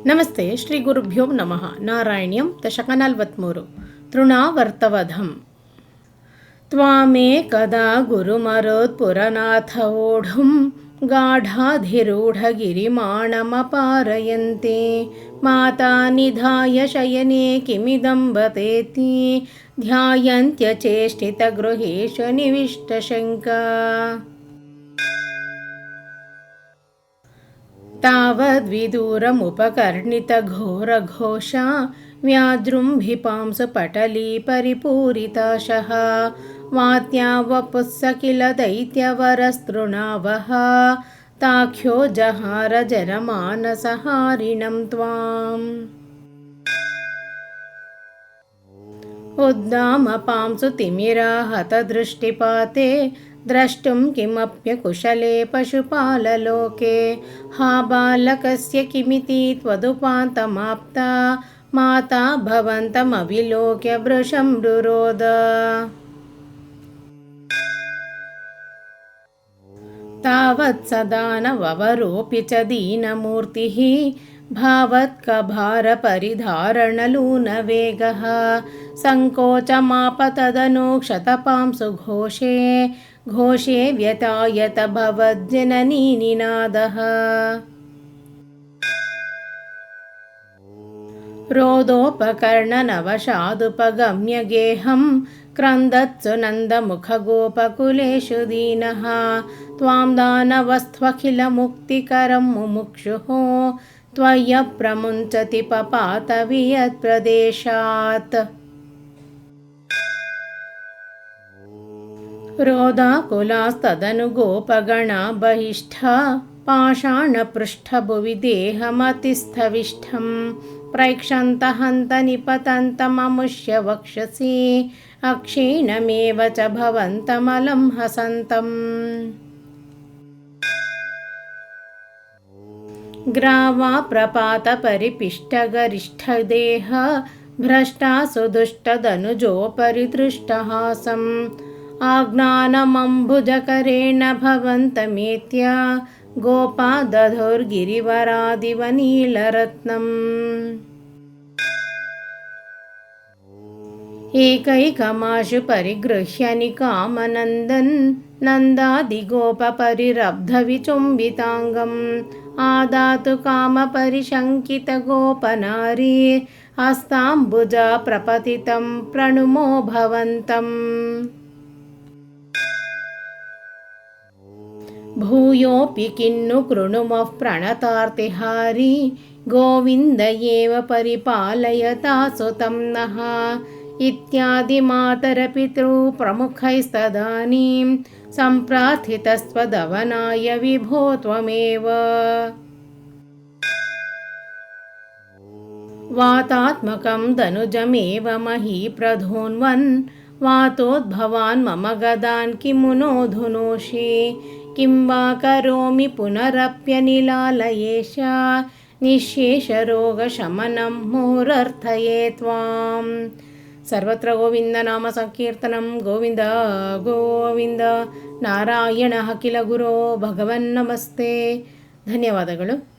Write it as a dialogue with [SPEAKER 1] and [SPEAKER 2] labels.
[SPEAKER 1] ನಮಸ್ತೆ ಶ್ರೀ ಗುರುಭ್ಯೋ ನಮಃ. ನಾರಾಯಣ್ಯಂ ದಶಕ43 ತೃಣಾವರ್ತವಧಂ. ತ್ವಾಮೇಕದಾ ಗುರುಮರೋತ್ಪುರನಾಥ ಓಢುಂ ಗಾಢಾಧಿರೂಢಗಿರಿಮಾಣಮಪಾರಯಂತೆ ಮಾತಾ ನಿಧಾಯ ಶಯನೆ ಕಿಮಿದಂ ಬತೇತಿ ಧ್ಯಾಯಂತ್ಯಚೇಷ್ಟಿತಗೃಹೇಶು ನಿವಿಷ್ಟಶಂಕಾ. तावद्विदूरमुपकर्णितघोरघोषा व्याजृम्भिपांसु पटली परिपूरिताशः वात्या वपुस्स किल दैत्यवरस्तृणावः ताख्यो जहार जनमानसहारिणं त्वाम्. उद्दामपांसु तिमिरा हतदृष्टिपाते द्रष्टुं किमप्यकुशले पशुपाललोके हा बालकस्य किमिति त्वदुपान्तमाप्ता माता भवन्तमविलोक्य वृषं रुरोद. तावत् सदा न ववरोऽपि च दीनमूर्तिः भावत्कभारपरिधारणलूनवेगः सङ्कोचमापतदनु क्षतपांसु घोषे व्यतायत भवज्जननी निनादः. रोदोपकर्णनवशादुपगम्य गेहं क्रन्दत्सु नन्दमुखगोपकुलेषु दीनः त्वां दानवस्त्वखिलमुक्तिकरं मुमुक्षुः त्वय्यप्रमुञ्चति पपात वियत्प्रदेशात्. रोदाकुलास्तदनु गोपगणा बहिष्ठा पाषाणपृष्ठभुवि देहमतिस्थविष्ठं प्रैक्षन्तहन्त निपतन्तममुष्य वक्षसि अक्षीणमेव च भवन्तमलं हसन्तम्. ग्रावा प्रपातपरिपिष्टगरिष्ठदेह भ्रष्टासु दुष्टदनुजोपरिदृष्टहासम् आज्ञानमम्बुजकरेण भवन्तमेत्य गोपा दधुर्गिरिवरादिव नीलरत्नम्. एकैकमाशु परिगृह्य निकामनन्दन् नन्दादिगोपपरिरब्धविचुम्बिताङ्गम् आदातु कामपरिशङ्कितगोपनारी हस्ताम्बुजा प्रपतितं प्रणुमो भवन्तम्. भूयोऽपि किन्नु कृणुमः प्रणतार्तिहारी गोविन्द एव परिपालयतासु तं नः इत्यादि मातरपितृप्रमुखैस्तदानीं सम्प्रार्थितस्त्वदवनाय विभो त्वमेव. वातात्मकं दनुजमेव महीप्रधोन्वन् वातोद्भवान् मम गदान् किमु नो धुनोषि किं वा करोमि पुनरप्यनिलालयेश निःशेषरोगशमनं मुहुरर्थये त्वाम्. सर्वत्र गोविन्दनाम संकीर्तनं गोविन्द गोविन्द. नारायणः किल गुरो ಭಗವನ್ನಮಸ್ತೆ. ಧನ್ಯವಾದಗಳು.